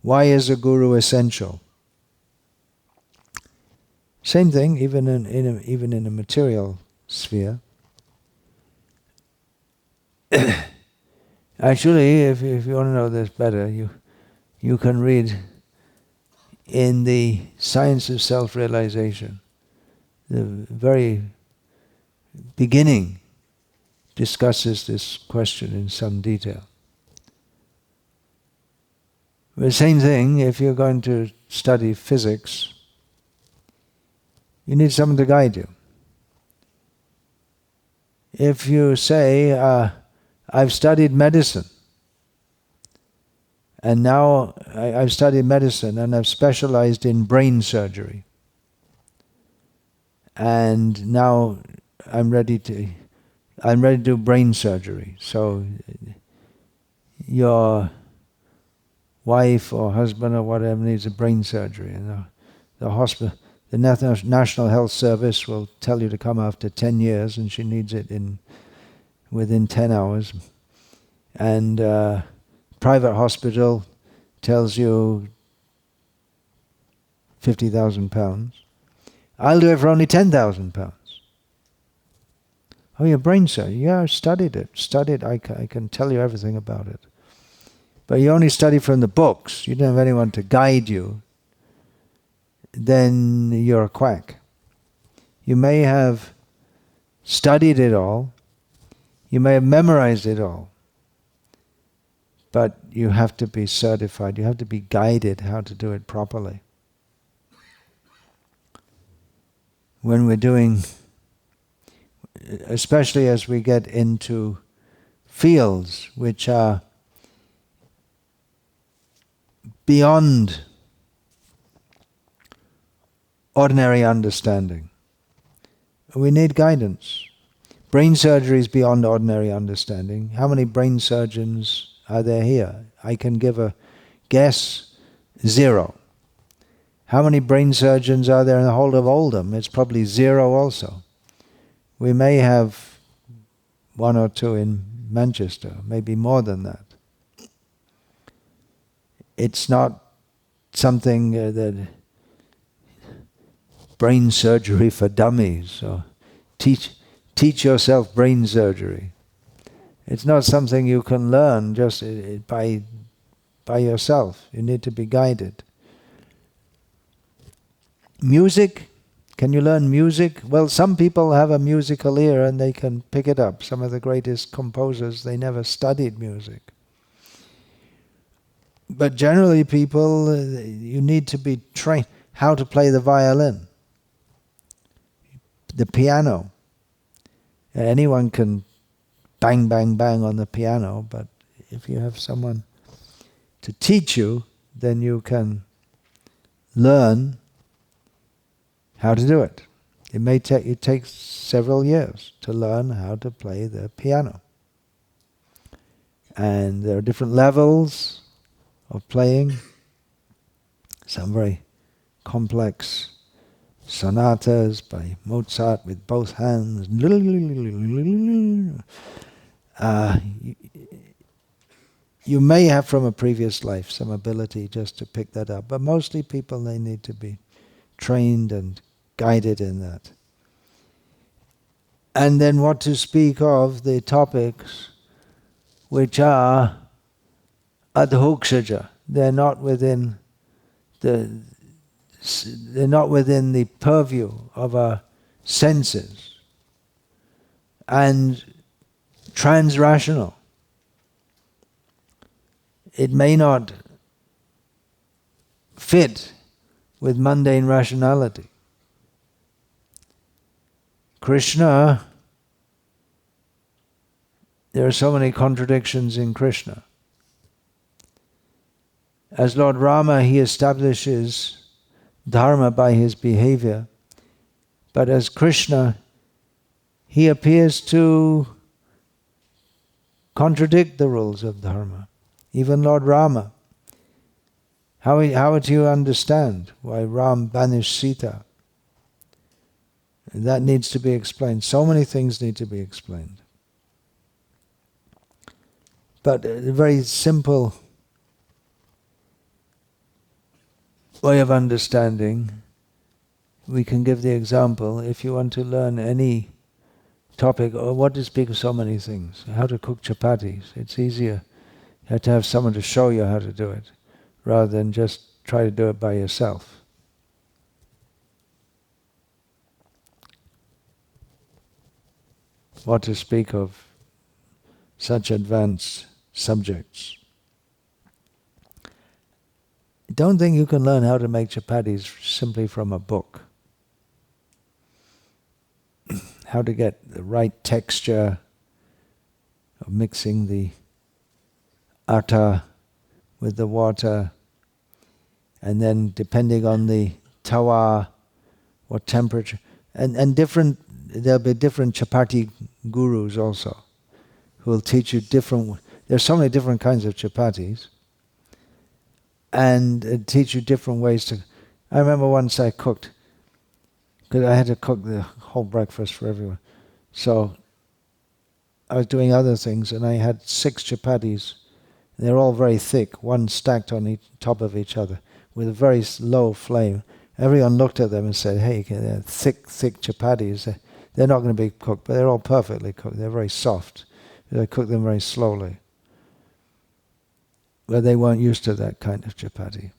Why is a guru essential? Same thing, even in a material sphere. Actually, if you want to know this better, you can read in the Science of Self-Realization. The very beginning discusses this question in some detail. The same thing, if you're going to study physics, you need someone to guide you. If you say, I've studied medicine, and now I've studied medicine and I've specialized in brain surgery, and now I'm ready to do brain surgery. So your wife or husband or whatever needs a brain surgery, and the hospital, the National Health Service will tell you to come after 10 years, and she needs it within 10 hours. And private hospital tells you £50,000. I'll do it for only £10,000. Oh, your brain surgery? Yeah, I studied it. I can tell you everything about it. But you only study from the books. You don't have anyone to guide you. Then you're a quack. You may have studied it all. You may have memorized it all. But you have to be certified. You have to be guided how to do it properly. When we're doing, especially as we get into fields which are beyond ordinary understanding, we need guidance. Brain surgery is beyond ordinary understanding. How many brain surgeons are there here? I can give a guess, 0. How many brain surgeons are there in the whole of Oldham? It's probably 0 also. We may have 1 or 2 in Manchester, maybe more than that. It's not something that brain surgery for dummies, or teach yourself brain surgery. It's not something you can learn just by yourself. You need to be guided. Music, can you learn music? Well, some people have a musical ear and they can pick it up. Some of the greatest composers, they never studied music. But generally people, you need to be trained how to play the violin, the piano. Anyone can bang, bang, bang on the piano, but if you have someone to teach you, then you can learn how to do it. It takes several years to learn how to play the piano. And there are different levels of playing. Some very complex sonatas by Mozart with both hands. You may have from a previous life some ability just to pick that up, but mostly people, they need to be trained and guided in that. And then what to speak of the topics which are adhokshaja. They're not within the purview of our senses, and trans-rational. It may not fit with mundane rationality. Krishna, there are so many contradictions in Krishna. As Lord Rama, he establishes dharma by his behavior, but as Krishna, he appears to contradict the rules of dharma. Even Lord Rama. How would you understand why Ram banished Sita? That needs to be explained. So many things need to be explained. But a very simple way of understanding, we can give the example. If you want to learn any topic, or what to speak of so many things, how to cook chapatis, it's easier. You have to have someone to show you how to do it, rather than just try to do it by yourself. What to speak of such advanced subjects. Don't think you can learn how to make chapatis simply from a book. How to get the right texture of mixing the atta with the water, and then depending on the tawa, what temperature, and different, there'll be different chapati gurus also, who will teach you different, there's so many different kinds of chapatis, and teach you different ways to, I remember once I cooked, because I had to cook the whole breakfast for everyone, so I was doing other things, and I had 6 chapatis. They're all very thick, one stacked on each top of each other, with a very low flame. Everyone looked at them and said, hey, they're thick chapatis. They're not going to be cooked, but they're all perfectly cooked. They're very soft. I cook them very slowly. But they weren't used to that kind of chapati.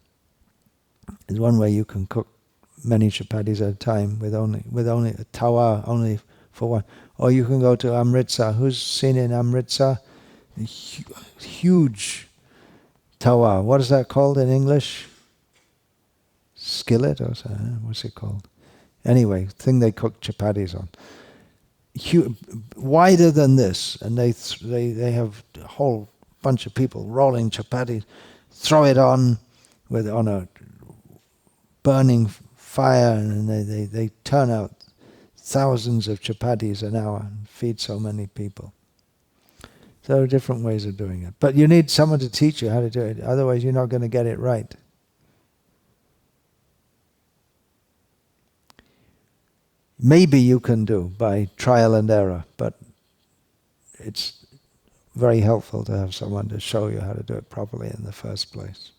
There's one way you can cook many chapatis at a time with only a tawa, only for one. Or you can go to Amritsar. Who's seen in Amritsar? Huge tawa. What is that called in English? Skillet or something? What's it called? Anyway, thing they cook chapatis on. Wider than this, and they have a whole bunch of people rolling chapatis, throw it on a burning fire, and they turn out thousands of chapatis an hour and feed so many people. So there are different ways of doing it. But you need someone to teach you how to do it, otherwise you're not going to get it right. Maybe you can do by trial and error, but it's very helpful to have someone to show you how to do it properly in the first place.